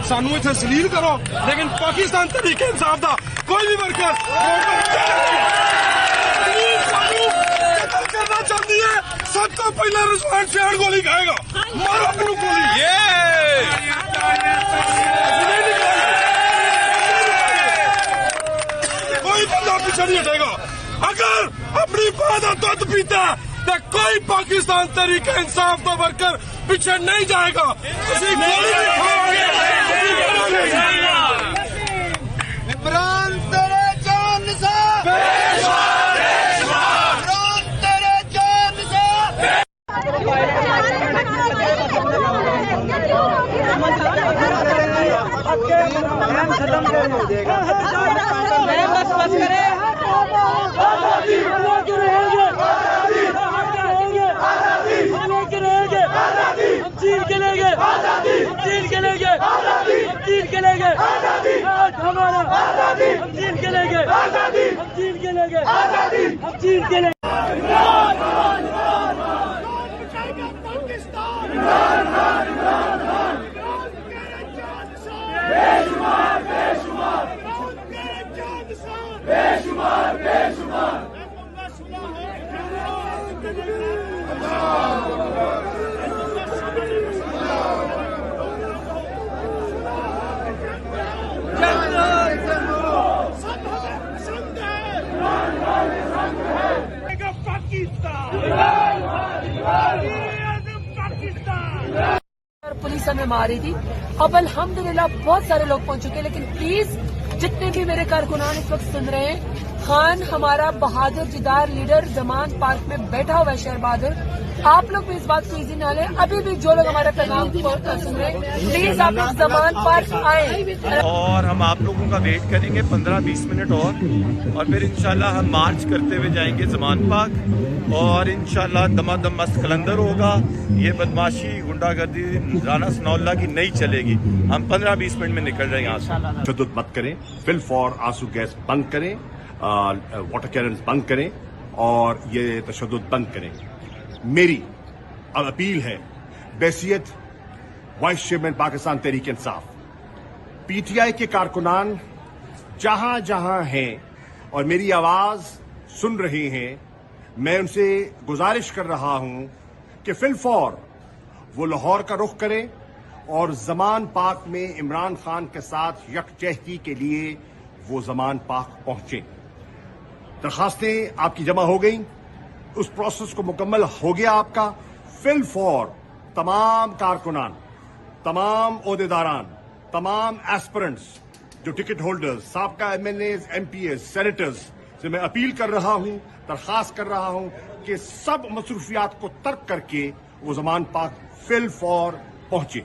सानू इत्थे सलील करो, लेकिन पाकिस्तान तरीके इंसाफ दा कोई भी वर्कर करना चाहती है, सबको पहला रिजवान शहर गोली खाएगा। मारो अपनी गोली। कोई बंदा पीछे नहीं हटेगा। अगर अपनी बात दूध पीता है तो कोई पाकिस्तान तरीके इंसाफ का वर्कर पीछे नहीं जाएगा। गोली भी खाओगे। इमरान तेरे जान निसार, इमरान तेरे जान निसार। बस करे चीन के लेंगे, चीन के लेंगे, चीन के लेंगे, हमारा हम चीन के लेंगे, हम चीन के लेंगे, हम चीन के लेंगे। बेशुमार बेशुमार बेशुमार बेशुमार पुलिस हमें मार रही थी। अब अल्हम्दुलिल्लाह बहुत सारे लोग पहुंच चुके हैं, लेकिन प्लीज जितने भी मेरे कारकुनान इस वक्त सुन रहे हैं, खान हमारा बहादुर जिदार लीडर जमान पार्क में बैठा हुआ है, शहर बहादुर। आप लोग भी इस बात को इजी ना लें। अभी भी जो लोग हमारा पैगाम सुन रहे हैं, प्लीज आप लोग जमान पार्क आए और हम आप लोगों का वेट करेंगे 15-20 मिनट और फिर इंशाल्लाह हम मार्च करते हुए जाएंगे जमान पार्क और इंशाल्लाह दमादम मस्त कलंदर होगा। ये बदमाशी गुंडागर्दी राना सनाउल्लाह की नहीं चलेगी। हम 15-20 मिनट में निकल रहे हैं यहाँ से। तशद्दुद मत करें, फिल फॉर आंसू गैस बंद करें, वाटर कैनन्स बंद करें और ये तशद्दुद बंद करें। मेरी अब अपील है बैसियत vice chairman Pakistan Tehreek Insaf, PTI के कारकुनान जहां जहां हैं और मेरी आवाज सुन रहे हैं, मैं उनसे गुजारिश कर रहा हूं कि फिल फॉर वो लाहौर का रुख करें और जमान पाक में इमरान खान के साथ यकजहती के लिए वो जमान पाक पहुंचे। दरखास्तें आपकी जमा हो गई, उस प्रोसेस को मुकम्मल हो गया आपका। फिल फॉर तमाम कारकुनान, तमाम ओहदेदारान, तमाम एस्पिरेंट्स, जो टिकट होल्डर्स, साबका एमएलएज, एमपीएस, सेनेटर्स से मैं अपील कर रहा हूं, दरखास्त कर रहा हूं कि सब मसरूफियात को तर्क करके वो जमान पाक फिल फॉर पहुंचे।